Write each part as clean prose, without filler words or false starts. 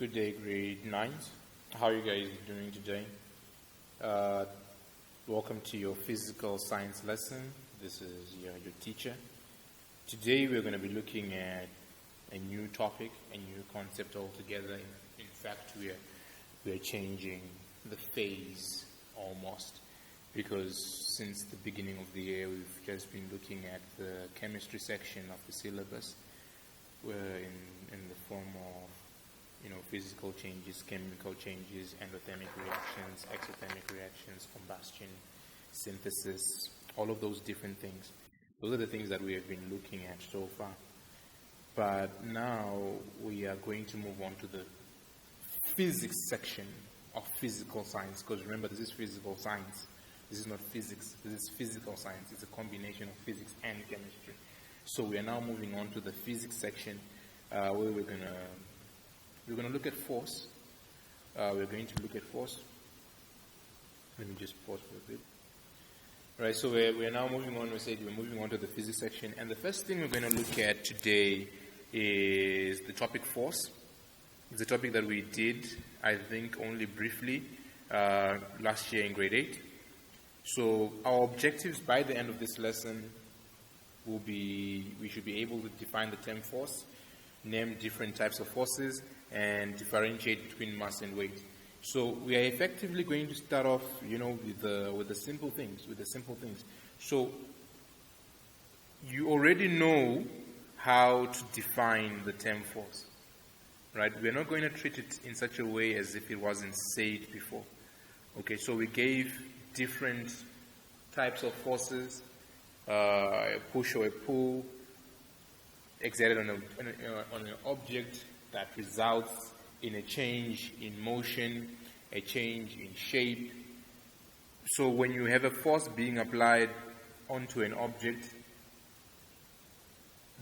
Good day, grade 9s. How are you guys doing today? Uh, Welcome to your physical science lesson. This is your teacher. Today we're going to be looking at a new topic, a new concept altogether. In fact, we're changing the phase almost, because since the beginning of the year we've just been looking at the chemistry section of the syllabus, where in the form of physical changes, chemical changes, endothermic reactions, exothermic reactions, combustion, synthesis, all of those different things. Those are the things that we have been looking at so far. But now we are going to move on to the physics section of physical science, because remember, this is physical science. This is not physics. This is physical science. It's a combination of physics and chemistry. So we are now moving on to the physics section, where we're going to look at force. We're going to look at force. Let me just pause for a bit. Right, so we're now moving on. We said we're moving on to the physics section. And the first thing we're going to look at today is the topic force. It's a topic that we did, I think, only briefly last year in grade 8. So our objectives by the end of this lesson will be, we should be able to define the term force, name different types of forces, and differentiate between mass and weight. So we are effectively going to start off, with the simple things, So you already know how to define the term force, right? We're not going to treat it in such a way as if it wasn't said before. Okay, so we gave different types of forces, a push or a pull, exerted on an object that results in a change in motion, a change in shape. So when you have a force being applied onto an object,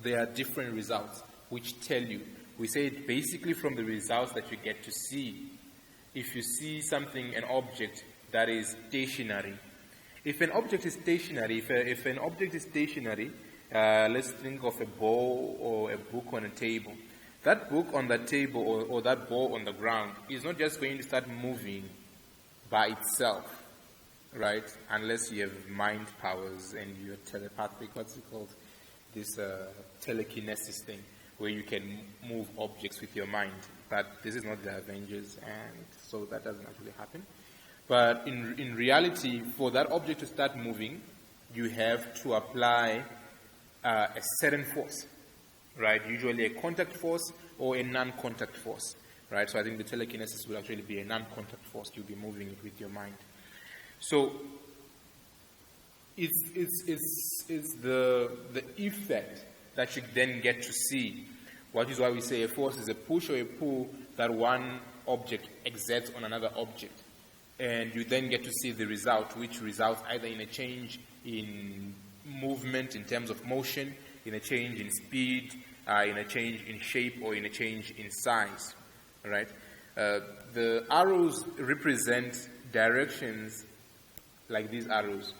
there are different results which tell you. We say it basically from the results that you get to see. If you see something, an object that is stationary. If an object is stationary, let's think of a ball or a book on a table. That book on that table or that ball on the ground is not just going to start moving by itself, right? Unless you have mind powers and you're telepathic, this telekinesis thing, where you can move objects with your mind. But this is not the Avengers, and so that doesn't actually happen. But in reality, for that object to start moving, you have to apply a certain force, right? Usually a contact force or a non-contact force, right? So I think the telekinesis will actually be a non-contact force. You'll be moving it with your mind. So it's the effect that you then get to see. What is why we say a force is a push or a pull that one object exerts on another object. And you then get to see the result, which results either in a change in movement in terms of motion, in a change in speed, in a change in shape, or in a change in size. All right? The arrows represent directions like these arrows,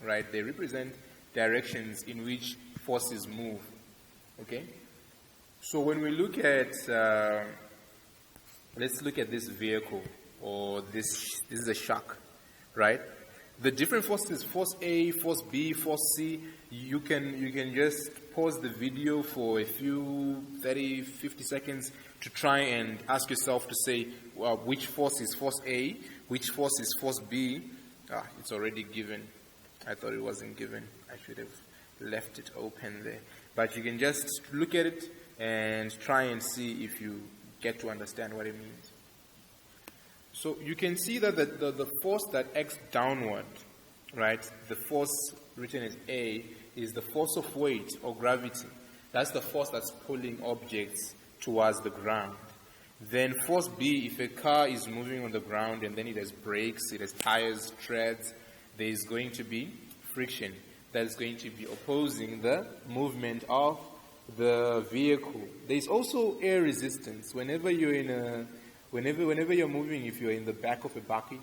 right? They represent directions in which forces move. Okay? So when we look at, let's look at this vehicle, or this is a shark, right? The different forces, force A, force B, force C, you can just pause the video for a few 30, 50 seconds to try and ask yourself to say, well, which force is force A, which force is force B. It's already given. I thought it wasn't given. I should have left it open there. But you can just look at it and try and see if you get to understand what it means. So you can see that the force that acts downward, right, the force written as A, is the force of weight or gravity. That's the force that's pulling objects towards the ground. Then force B, if a car is moving on the ground and then it has brakes, it has tires, treads, there is going to be friction. That is going to be opposing the movement of the vehicle. There is also air resistance. Whenever you're moving, if you're in the back of a bucket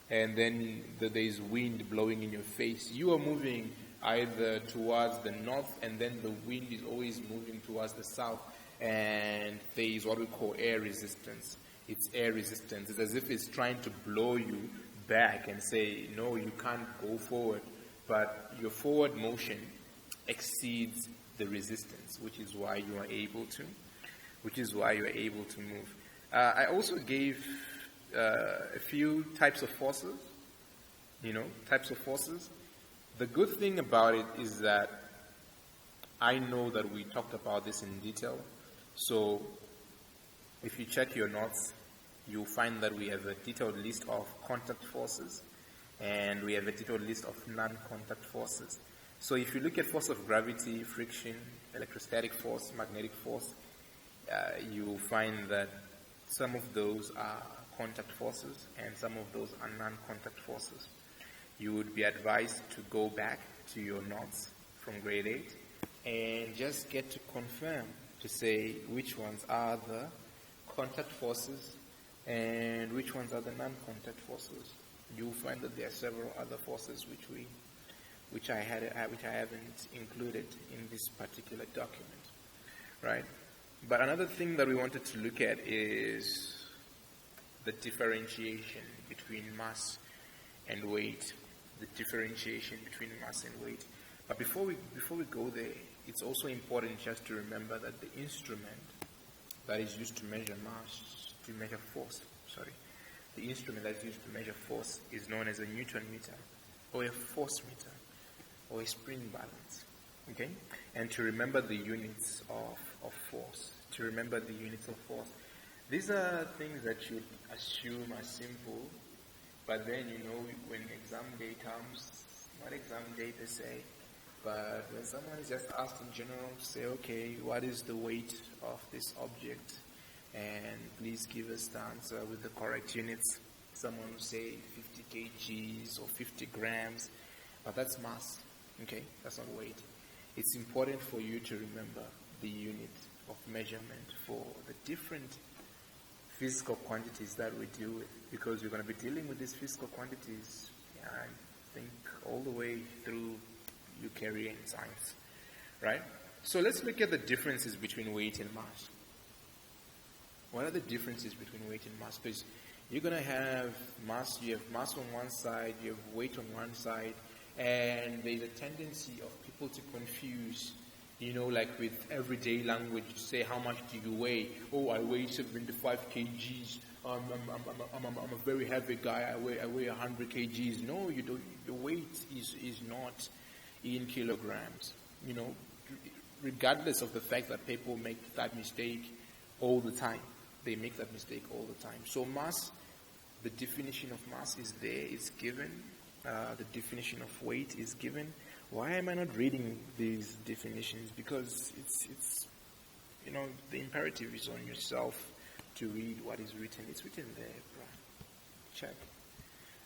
and then there is wind blowing in your face, you are moving either towards the north, and then the wind is always moving towards the south, and there is what we call air resistance. It's air resistance. It's as if it's trying to blow you back and say, no, you can't go forward. But your forward motion exceeds the resistance, which is why you are able to move. I also gave a few types of forces, The good thing about it is that I know that we talked about this in detail. So if you check your notes, you'll find that we have a detailed list of contact forces and we have a detailed list of non-contact forces. So if you look at force of gravity, friction, electrostatic force, magnetic force, you'll find that some of those are contact forces and some of those are non-contact forces. You would be advised to go back to your notes from grade 8 and just get to confirm to say which ones are the contact forces and which ones are the non-contact forces. You'll find that there are several other forces which I haven't included in this particular document, right? But another thing that we wanted to look at is the differentiation between mass and weight. But before we go there, it's also important just to remember that the instrument that is used to measure force is known as a Newton meter or a force meter or a spring balance. Okay? And to remember the units of force. These are things that you assume are simple, but then when exam day comes, not exam day per se, but when someone is just asked in general to say, okay, what is the weight of this object? And please give us the answer with the correct units. Someone will say 50 kgs or 50 grams, but that's mass, okay? That's not weight. It's important for you to remember the unit of measurement for the different physical quantities that we deal with, because we're going to be dealing with these physical quantities, I think, all the way through Eukaryotic science, right? So let's look at the differences between weight and mass. What are the differences between weight and mass? Because you're going to have mass, you have mass on one side, you have weight on one side, and there's a tendency of people to confuse, like with everyday language, to say, how much do you weigh? Oh, I weigh 75 kgs. I'm a very heavy guy. I weigh 100 kgs. No, you don't. The weight is not in kilograms. Regardless of the fact that people make that mistake all the time. They make that mistake all the time. So mass, the definition of mass is there. It's given. The definition of weight is given. Why am I not reading these definitions? Because it's the imperative is on yourself to read what is written. It's written there, bro. Check.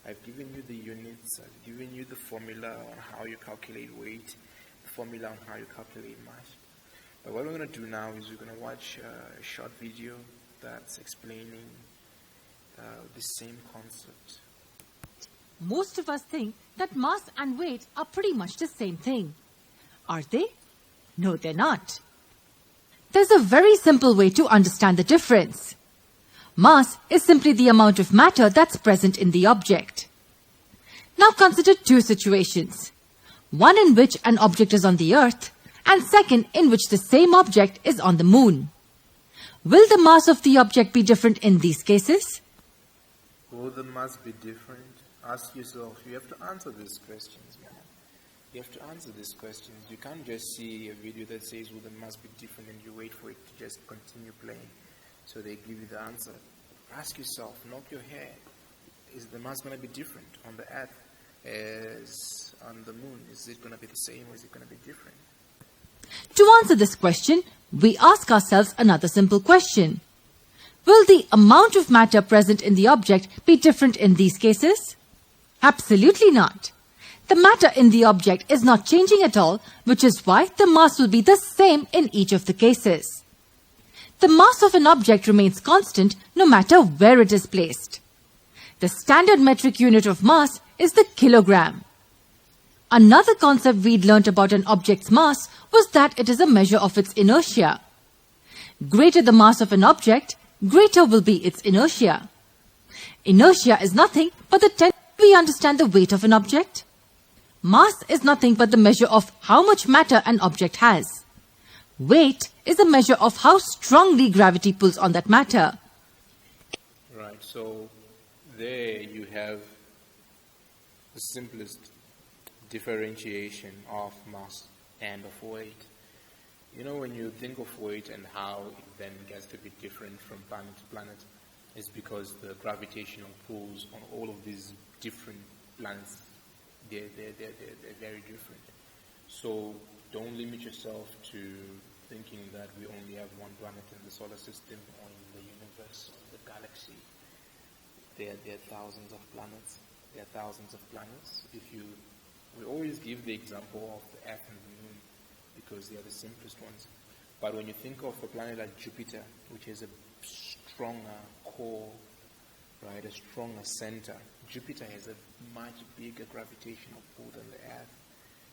I've given you the units. I've given you the formula on how you calculate weight, the formula on how you calculate mass. But what we're going to do now is we're going to watch a short video that's explaining the same concept. Most of us think that mass and weight are pretty much the same thing. Are they? No, they're not. There's a very simple way to understand the difference. Mass is simply the amount of matter that's present in the object. Now consider two situations. One in which an object is on the earth, and second in which the same object is on the moon. Will the mass of the object be different in these cases? Will the mass be different? Ask yourself. You have to answer these questions, man. You have to answer these questions. You can't just see a video that says, well, the mass be different, and you wait for it to just continue playing. So they give you the answer. Ask yourself, knock your head. Is the mass going to be different on the earth as on the moon? Is it going to be the same, or is it going to be different? To answer this question, we ask ourselves another simple question. Will the amount of matter present in the object be different in these cases? Absolutely not. The matter in the object is not changing at all, which is why the mass will be the same in each of the cases. The mass of an object remains constant no matter where it is placed. The standard metric unit of mass is the kilogram. Another concept we'd learnt about an object's mass was that it is a measure of its inertia. Greater the mass of an object, greater will be its inertia. Inertia is nothing but the tendency we understand the weight of an object. Mass is nothing but the measure of how much matter an object has. Weight is a measure of how strongly gravity pulls on that matter. Right, so there you have the simplest differentiation of mass and of weight. You know, when you think of weight and how it then gets to be different from planet to planet, it's because the gravitational pulls on all of these different planets, they're very different. So don't limit yourself to thinking that we only have one planet in the solar system or in the universe or the galaxy. There are thousands of planets. There are thousands of planets. We always give the example of the Earth and the Moon because they are the simplest ones. But when you think of a planet like Jupiter, which has a stronger core, right, a stronger center, Jupiter has a much bigger gravitational pull than the Earth.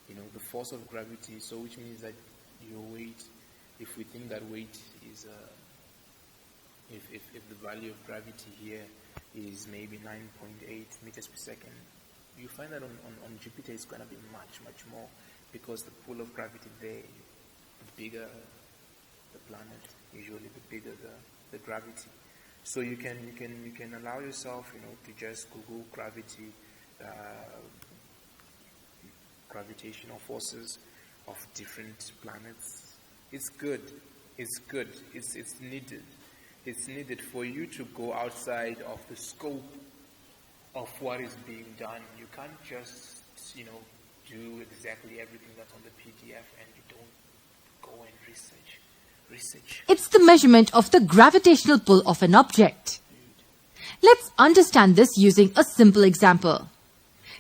You know, the force of gravity, so which means that your weight, if we think that weight is, if the value of gravity here is maybe 9.8 meters per second, you find that on Jupiter it's going to be much, much more, because the pull of gravity there, the bigger the planet, usually the bigger the gravity. So you can allow yourself, you know, to just Google gravity, gravitational forces of different planets. It's good. It's needed. It's needed for you to go outside of the scope of what is being done. You can't just, you know, do exactly everything that's on the PDF and you don't go and research. It's the measurement of the gravitational pull of an object. Let's understand this using a simple example.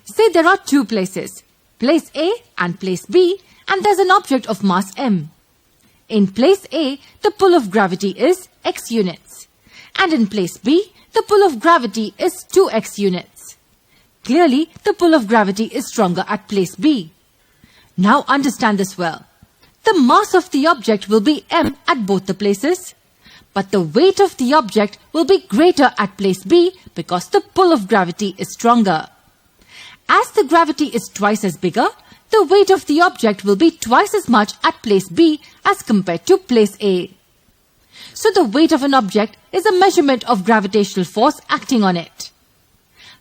Say there are two places, place A and place B, and there's an object of mass m. In place A, the pull of gravity is x units, and in place B, the pull of gravity is 2x units. Clearly, the pull of gravity is stronger at place B. Now understand this well. The mass of the object will be m at both the places, but the weight of the object will be greater at place B because the pull of gravity is stronger. As the gravity is twice as bigger, the weight of the object will be twice as much at place B as compared to place A. So the weight of an object is a measurement of gravitational force acting on it.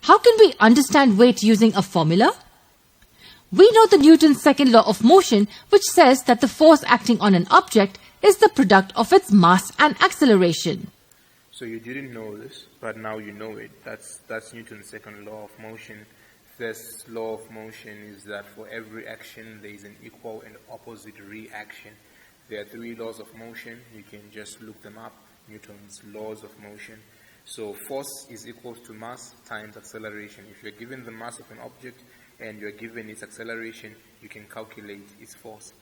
How can we understand weight using a formula? We know the Newton's second law of motion, which says that the force acting on an object is the product of its mass and acceleration. So you didn't know this, but now you know it. That's Newton's second law of motion. This law of motion is that for every action there is an equal and opposite reaction. There are three laws of motion. You can just look them up, Newton's laws of motion. So force is equal to mass times acceleration. If you're given the mass of an object and you're given its acceleration, you can calculate its force.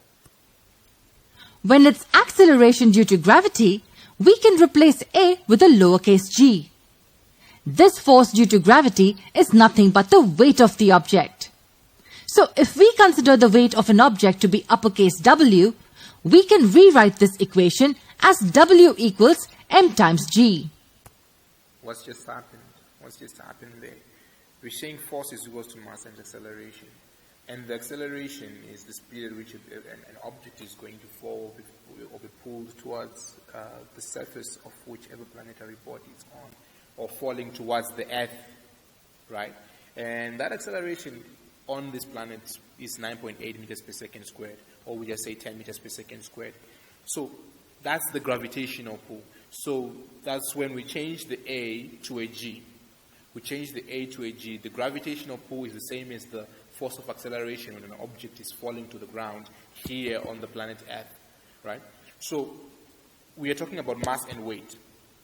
When it's acceleration due to gravity, we can replace A with a lowercase g. This force due to gravity is nothing but the weight of the object. So if we consider the weight of an object to be uppercase W, we can rewrite this equation as W equals m times g. What's just happened there? We're saying force is equal to mass and acceleration. And the acceleration is the speed at which an object is going to fall or be pulled towards the surface of whichever planetary body it's on, or falling towards the Earth, right? And that acceleration on this planet is 9.8 meters per second squared, or we just say 10 meters per second squared. So that's the gravitational pull. So that's when we change the A to a G. We change the A to a G. The gravitational pull is the same as the force of acceleration when an object is falling to the ground here on the planet Earth, right? So we are talking about mass and weight,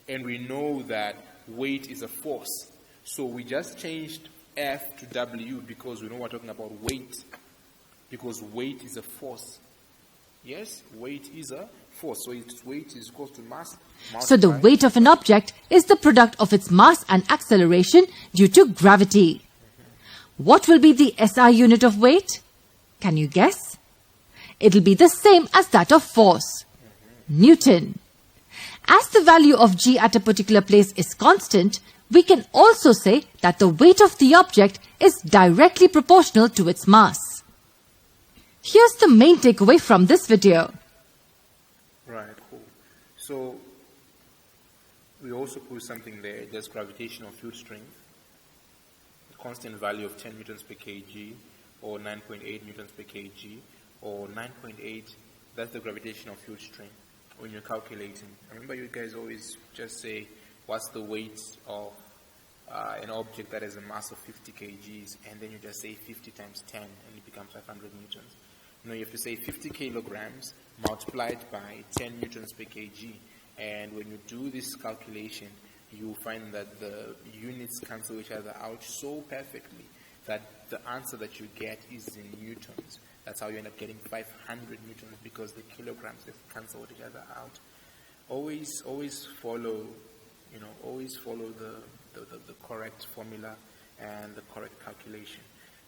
and we know that weight is a force. So we just changed F to W because we know we're talking about weight, because weight is a force. Yes, weight is a force. So its weight is equal to mass. So the weight of an object is the product of its mass and acceleration due to gravity. What will be the SI unit of weight? Can you guess? It'll be the same as that of force. Newton. As the value of g at a particular place is constant, we can also say that the weight of the object is directly proportional to its mass. Here's the main takeaway from this video. Right, cool. So we also put something there. There's gravitational field strength, a constant value of 10 newtons per kg, or 9.8 newtons per kg, or 9.8. That's the gravitational field strength when you're calculating. Remember, you guys always just say, what's the weight of an object that has a mass of 50 kgs, and then you just say 50 times 10, and it becomes 500 newtons. You have to say 50 kilograms multiplied by 10 newtons per kg. And when you do this calculation, you find that the units cancel each other out so perfectly that the answer that you get is in newtons. That's how you end up getting 500 newtons, because the kilograms have cancelled each other out. Always follow, the correct formula and the correct calculation.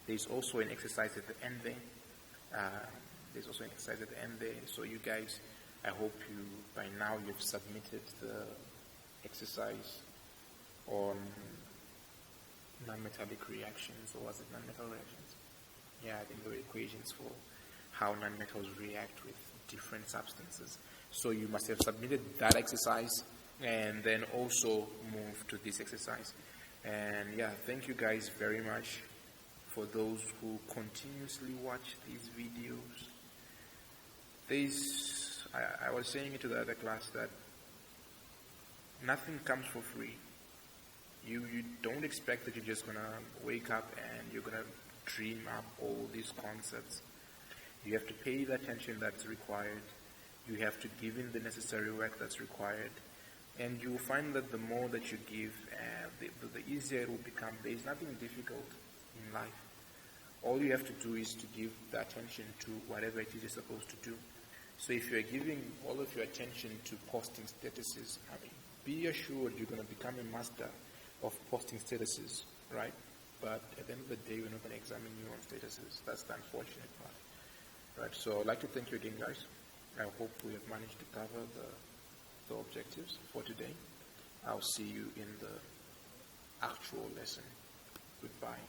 There's also an exercise at the end there. So you guys, I hope by now you've submitted the exercise on non-metallic reactions, or was it non-metal reactions? Yeah, I think there were equations for how non-metals react with different substances. So you must have submitted that exercise and then also move to this exercise. And yeah, thank you guys very much for those who continuously watch these videos. I was saying it to the other class that nothing comes for free. You don't expect that you're just going to wake up and you're going to dream up all these concepts. You have to pay the attention that's required. You have to give in the necessary work that's required. And you'll find that the more that you give, the easier it will become. There is nothing difficult in life. All you have to do is to give the attention to whatever it is you're supposed to do. So if you're giving all of your attention to posting statuses, be assured you're going to become a master of posting statuses, right? But at the end of the day, we're not going to examine you on statuses. That's the unfortunate part, right? So I'd like to thank you again, guys. I hope we have managed to cover the objectives for today. I'll see you in the actual lesson. Goodbye.